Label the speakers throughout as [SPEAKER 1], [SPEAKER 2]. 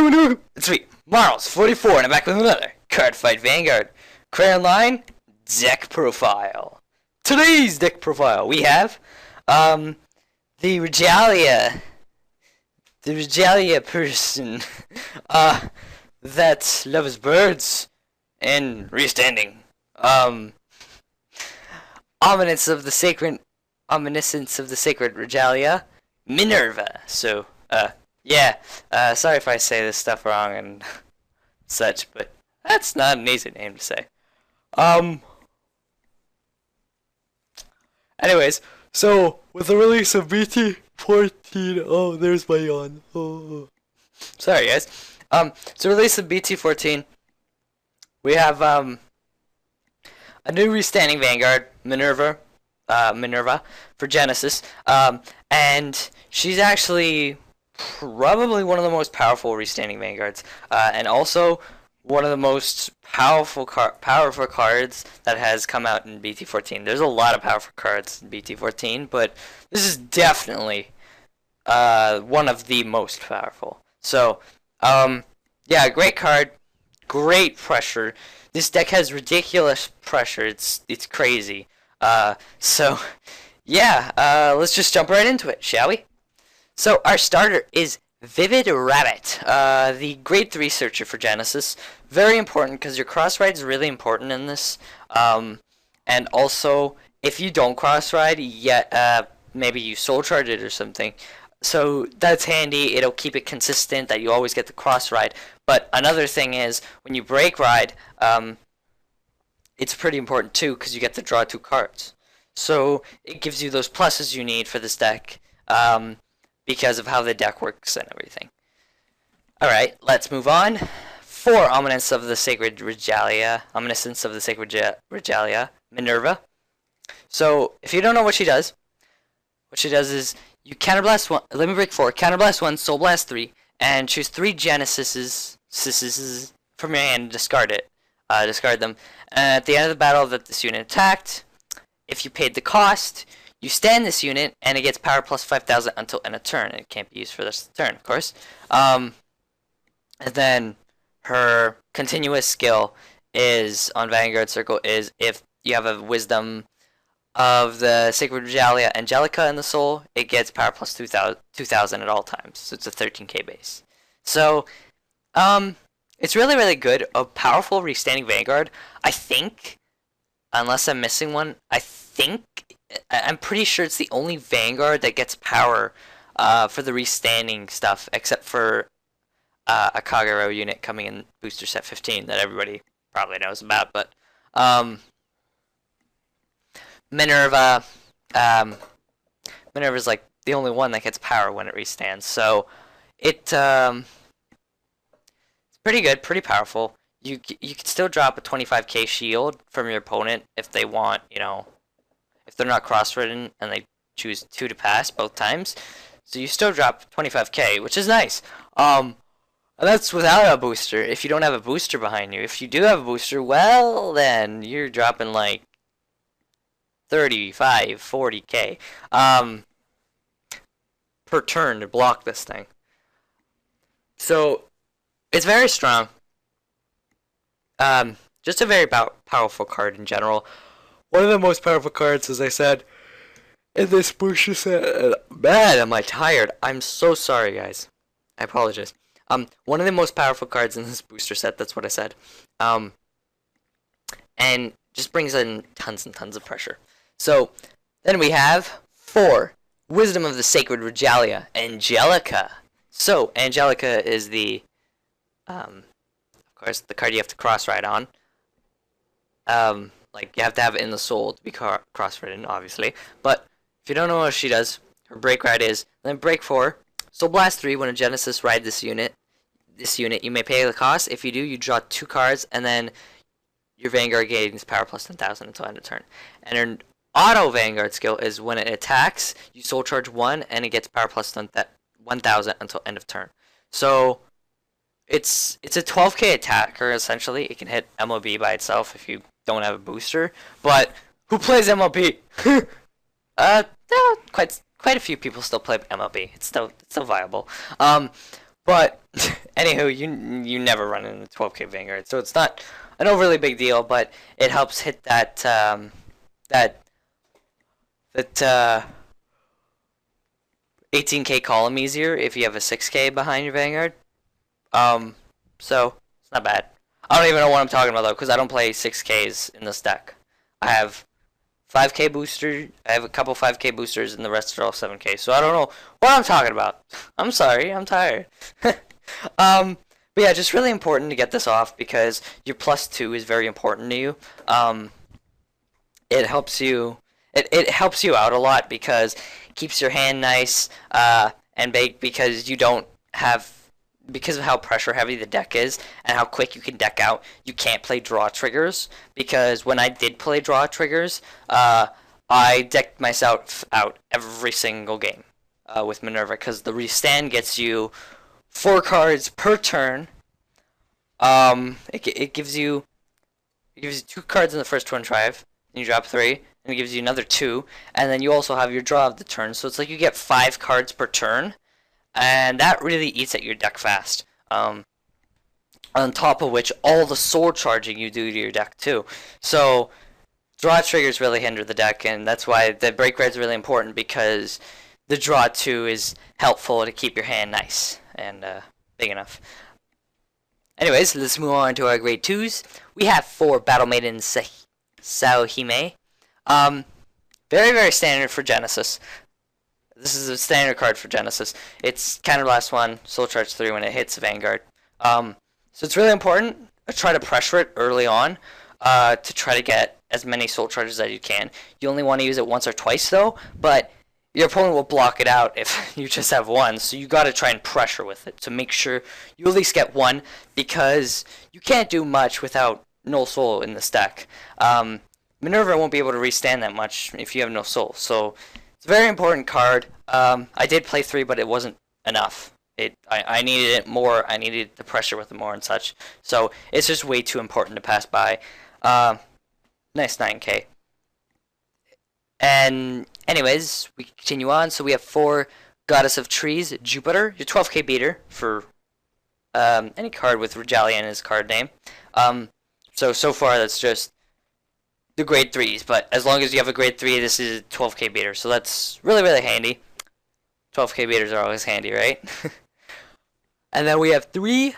[SPEAKER 1] It's me, Marls44, and I'm back with another Cardfight Vanguard Crayon Line deck profile. Today's deck profile, we have the Regalia person that loves birds and restanding. Omniscience of the Sacred Regalia Minerva. So, yeah, sorry if I say this stuff wrong and such, but that's not an easy name to say. Anyways, so with the release of BT14, oh, there's my yawn. Oh. Sorry, guys. So release of BT14, we have a new restanding Vanguard, Minerva for Genesis, and she's actually probably one of the most powerful restanding Vanguards, and also one of the most powerful cards that has come out in BT14. There's a lot of powerful cards in BT14, but this is definitely one of the most powerful. So, yeah, great card, great pressure. This deck has ridiculous pressure. It's crazy. So, yeah, let's just jump right into it, shall we? So, our starter is Vivid Rabbit, the grade 3 searcher for Genesis. Very important because your cross ride is really important in this. And also, if you don't cross ride, yet maybe you soul charge it or something. So that's handy. It'll keep it consistent that you always get the cross ride. But another thing is when you break ride, it's pretty important too because you get to draw 2 cards. So it gives you those pluses you need for this deck. Because of how the deck works and everything. Alright, let's move on. For Omniscience of the Sacred Regalia Minerva. So, if you don't know what she does is you counterblast 1, let me break 4, counterblast 1, soul blast 3, and choose 3 Genesises from your hand and discard it. Discard them. And at the end of the battle that this unit attacked, if you paid the cost, you stand this unit, and it gets power plus 5,000 until end of turn. It can't be used for this turn, of course. And then her continuous skill is on Vanguard Circle is if you have a Wisdom of the Sacred Regalia Angelica in the soul, it gets power plus 2,000 at all times. So it's a 13k base. So it's really, really good. A powerful restanding Vanguard. I think, unless I'm missing one, I'm pretty sure it's the only Vanguard that gets power for the restanding stuff, except for a Kagero unit coming in booster set 15 that everybody probably knows about. But Minerva, Minerva's like the only one that gets power when it restands. So it's pretty good, pretty powerful. You can still drop a 25k shield from your opponent if they want, you know. If they're not cross-ridden and they choose 2 to pass both times. So you still drop 25k, which is nice. And that's without a booster, if you don't have a booster behind you. If you do have a booster, well, then you're dropping like 35, 40k per turn to block this thing. So it's very strong. Just a very powerful card in general. One of the most powerful cards, as I said, in this booster set. Man, am I tired. I'm so sorry, guys. I apologize. One of the most powerful cards in this booster set, that's what I said. And just brings in tons and tons of pressure. So, then we have 4, Wisdom of the Sacred Regalia, Angelica. So, Angelica is the, of course, the card you have to cross-ride on. Like, you have to have it in the soul to be cross-ridden, obviously. But if you don't know what she does, her break ride is, then break 4, soul blast 3 when a Genesis ride this unit, you may pay the cost. If you do, you draw 2 cards, and then your Vanguard gains power plus 10,000 until end of turn. And her auto Vanguard skill is when it attacks, you soul charge 1, and it gets power plus 1,000 until end of turn. So it's a 12k attacker, essentially. It can hit MLB by itself if you don't have a booster, but who plays MLB? Quite a few people still play MLB. It's still viable. But Anywho, you never run in the 12k Vanguard, so it's not an overly big deal, but it helps hit that that 18k column easier if you have a 6k behind your Vanguard. So it's not bad. I don't even know what I'm talking about though, because I don't play 6ks in this deck. I have 5k booster. I have a couple 5k boosters, and the rest are all 7k. So I don't know what I'm talking about. I'm sorry. I'm tired. But yeah, just really important to get this off because your +2 is very important to you. It helps you. It helps you out a lot because it keeps your hand nice. And because you don't have. Because of how pressure heavy the deck is and how quick you can deck out, you can't play draw triggers. Because when I did play draw triggers, I decked myself out every single game with Minerva. Because the restand gets you 4 cards per turn. It gives you 2 cards in the first turn drive, and you drop 3, and it gives you another 2, and then you also have your draw of the turn. So it's like you get 5 cards per turn. And that really eats at your deck fast. On top of which, all the soul charging you do to your deck too. So, draw triggers really hinder the deck, and that's why the break ride is really important because the draw 2 is helpful to keep your hand nice and big enough. Anyways, let's move on to our grade 2s. We have 4 Battle Maiden Sahohime. Very, very standard for Genesis. This is a standard card for Genesis. It's counter blast 1, soul charge 3 when it hits Vanguard. So it's really important to try to pressure it early on to try to get as many soul charges as you can. You only want to use it once or twice though, but your opponent will block it out if you just have 1. So you got to try and pressure with it to make sure you at least get 1 because you can't do much without no soul in this deck. Minerva won't be able to restand that much if you have no soul. So it's a very important card. I did play 3, but it wasn't enough. I needed it more. I needed the pressure with it more and such. So it's just way too important to pass by. Nice 9k. And anyways, we continue on. So we have 4 Goddess of Trees, Jupiter, your 12k beater for any card with Regalia in his card name. So far that's just the grade 3s, but as long as you have a grade 3, this is a 12k beater, so that's really, really handy. 12k beaters are always handy, right? And then we have 3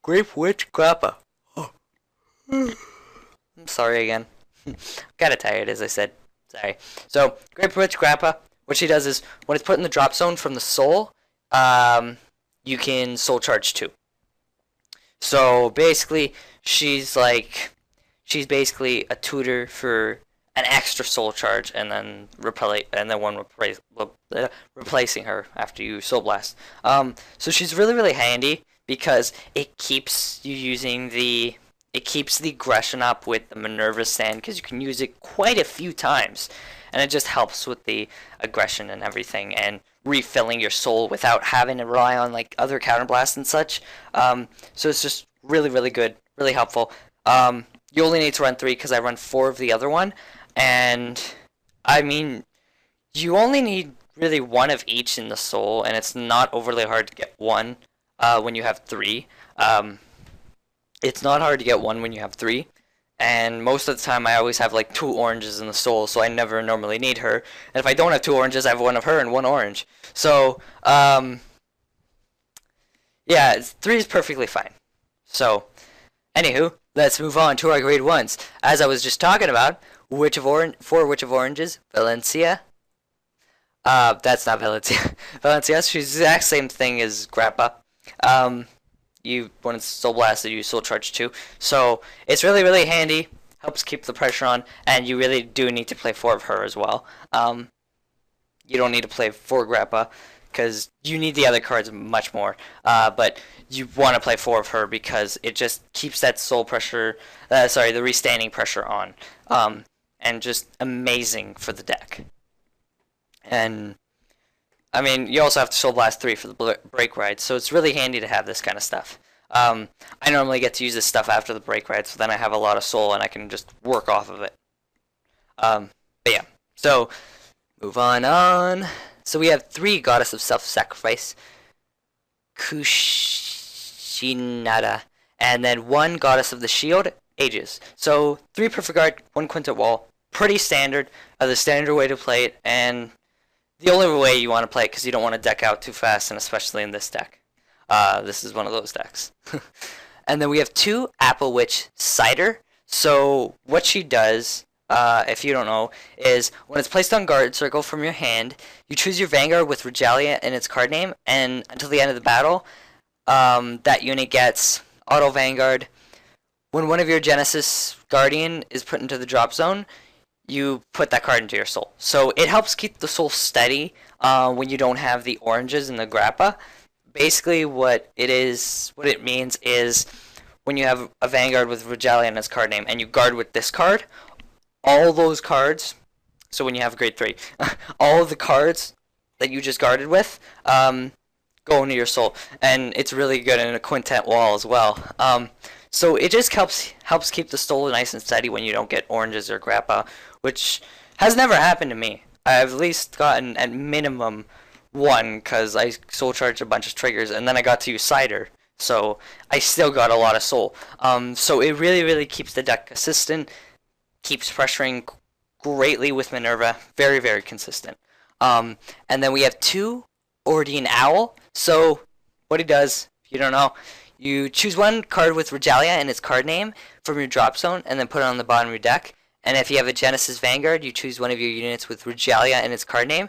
[SPEAKER 1] Grape Witch Grappa. Oh. I'm sorry again. Kinda tired, as I said. Sorry. So, Grape Witch Grappa, what she does is, when it's put in the drop zone from the soul, you can soul charge 2. So, basically, she's basically a tutor for an extra soul charge, and then replacing her after you soul blast. So she's really, really handy because it keeps the aggression up with the Minerva stand because you can use it quite a few times, and it just helps with the aggression and everything and refilling your soul without having to rely on like other counterblasts and such. So it's just really, really good, really helpful. You only need to run 3 because I run 4 of the other one. And, I mean, you only need really 1 of each in the soul. And it's not overly hard to get 1 when you have 3. It's not hard to get 1 when you have 3. And most of the time I always have like 2 oranges in the soul. So I never normally need her. And if I don't have 2 oranges, I have 1 of her and 1 orange. So, yeah, 3 is perfectly fine. So, anywho, let's move on to our grade 1s. As I was just talking about, 4 Witch of Oranges, Valencia. That's not Valencia. Valencia, she's the exact same thing as Grappa. When it's soul blasted, you soul charge 2. So it's really, really handy. Helps keep the pressure on, and you really do need to play 4 of her as well. You don't need to play 4 Grappa because you need the other cards much more. But you want to play 4 of her because it just keeps that soul pressure, the restanding pressure on. And just amazing for the deck. And, I mean, you also have to soul blast 3 for the break ride, so it's really handy to have this kind of stuff. I normally get to use this stuff after the break ride, so then I have a lot of soul and I can just work off of it. But yeah, so move on. So we have 3 Goddess of Self-Sacrifice. Kushinada. Kushinada. And then 1 Goddess of the Shield, Aegis. So 3 Perfect Guard, 1 Quintet Wall. Pretty standard, the standard way to play it, and the only way you want to play it because you don't want to deck out too fast, and especially in this deck. This is one of those decks. And then we have 2 Apple Witch Cider. So what she does, if you don't know, is when it's placed on guard circle from your hand, you choose your Vanguard with Regalia in its card name, and until the end of the battle, that unit gets auto Vanguard. When one of your Genesis Guardian is put into the drop zone, you put that card into your soul. So it helps keep the soul steady when you don't have the oranges in the Grappa. Basically what it means is when you have a Vanguard with Regalia in its card name and you guard with this card, all those cards, so when you have grade 3, all of the cards that you just guarded with go into your soul. And it's really good in a quintet wall as well. So it just helps keep the soul nice and steady when you don't get oranges or Grappa, which has never happened to me. I've at least gotten at minimum 1 because I soul charged a bunch of triggers, and then I got to use Cider, so I still got a lot of soul. So it really keeps the deck consistent, keeps pressuring greatly with Minerva, very consistent. And then we have 2 Ordain Owl. So what he does, if you don't know, you choose 1 card with Regalia in its card name from your drop zone, and then put it on the bottom of your deck. And if you have a Genesis Vanguard, you choose 1 of your units with Regalia in its card name,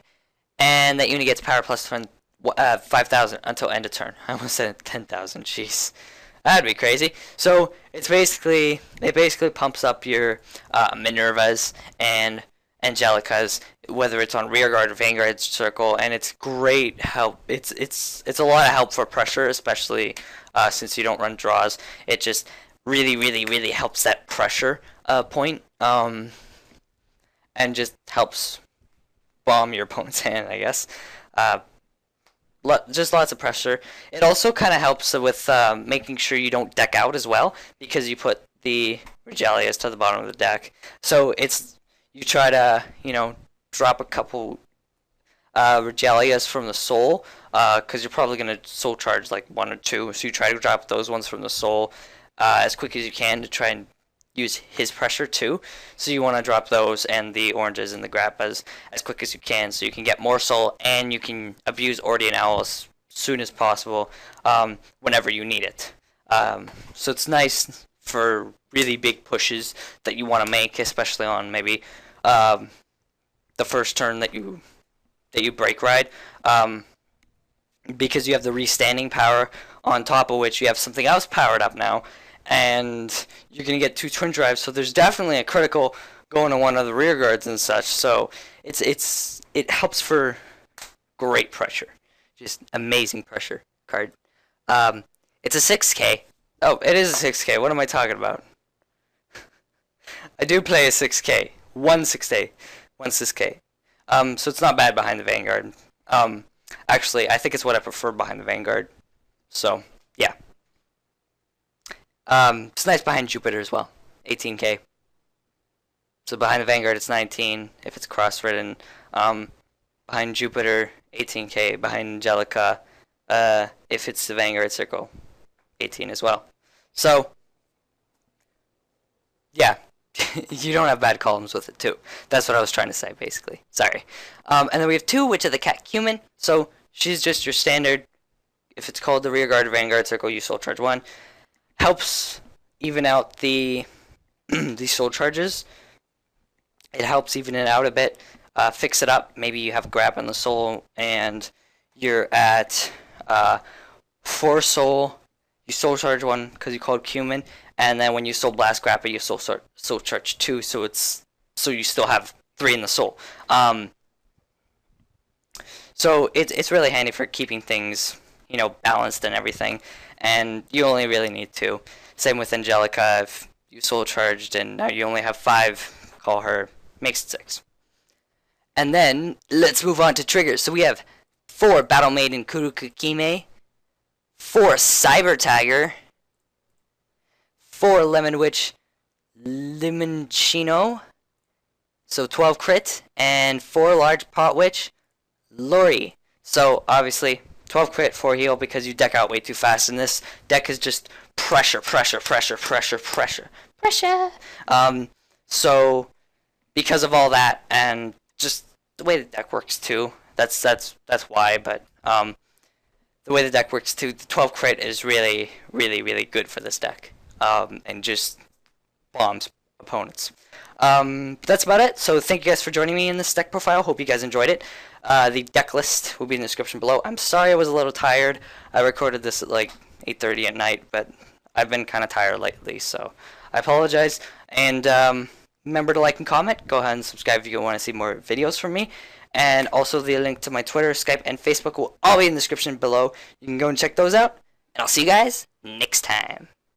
[SPEAKER 1] and that unit gets power plus 5,000 until end of turn. I almost said 10,000. Jeez, that'd be crazy. So it basically pumps up your Minervas and Angelicas, whether it's on rear guard or Vanguard circle, and it's great help. It's a lot of help for pressure, especially since you don't run draws. It just really helps that pressure point, and just helps bomb your opponent's hand, I guess. Just lots of pressure. It also kind of helps with making sure you don't deck out as well, because you put the Regalias to the bottom of the deck. So you try to, drop a couple Regalias from the soul, because you're probably going to soul charge like 1 or 2, so you try to drop those ones from the soul as quick as you can to try and use his pressure too. So you want to drop those and the oranges and the Grappas as quick as you can, so you can get more soul and you can abuse Ordain Owl as soon as possible whenever you need it. So it's nice for really big pushes that you want to make, especially on maybe the first turn that you break ride, because you have the restanding power on top of which you have something else powered up now, and you're going to get 2 twin drives, so there's definitely a critical going to one of the rear guards and such, so it helps for great pressure. Just amazing pressure card. It's a 6K. Oh, it is a 6K. What am I talking about? I do play a 6K. 6K. 6K. So it's not bad behind the Vanguard. Actually, I think it's what I prefer behind the Vanguard. So, yeah. It's nice behind Jupiter as well. 18K. So behind the Vanguard, it's 19 if it's cross-ridden. Behind Jupiter, 18K. Behind Angelica, if it's the Vanguard circle, 18 as well. So, yeah. You don't have bad columns with it, too. That's what I was trying to say, basically. Sorry. And then we have 2 Witch of the Cat Cumin. So, she's just your standard. If it's called the rear guard or Vanguard circle, you soul charge 1. Helps even out the soul charges. It helps even it out a bit. Fix it up. Maybe you have a grab on the soul and you're at 4 soul. You soul charge 1 because you called Cumin. And then when you soul blast Grappa, you soul charge 2. So you still have 3 in the soul. So it's really handy for keeping things, balanced and everything. And you only really need 2. Same with Angelica. If you soul charged and now you only have 5, call her, makes it 6. And then let's move on to triggers. So we have 4 Battle Maiden Kukurihime, 4 Cyber Tiger, 4 Lemon Witch Limonccino, so 12 crit, and 4 Large Pot Witch Laurier. So obviously 12 crit, 4 heal because you deck out way too fast, and this deck is just pressure. So because of all that, and just the way the deck works too, that's why. But the way the deck works too, the 12 crit is really good for this deck, and just bombs opponents. That's about it. So thank you guys for joining me in this deck profile. Hope you guys enjoyed it. The deck list will be in the description below. I'm sorry I was a little tired. I recorded this at like 8:30 at night, but I've been kind of tired lately, so I apologize. And remember to like and comment. Go ahead and subscribe if you want to see more videos from me. And also the link to my Twitter, Skype, and Facebook will all be in the description below. You can go and check those out. And I'll see you guys next time.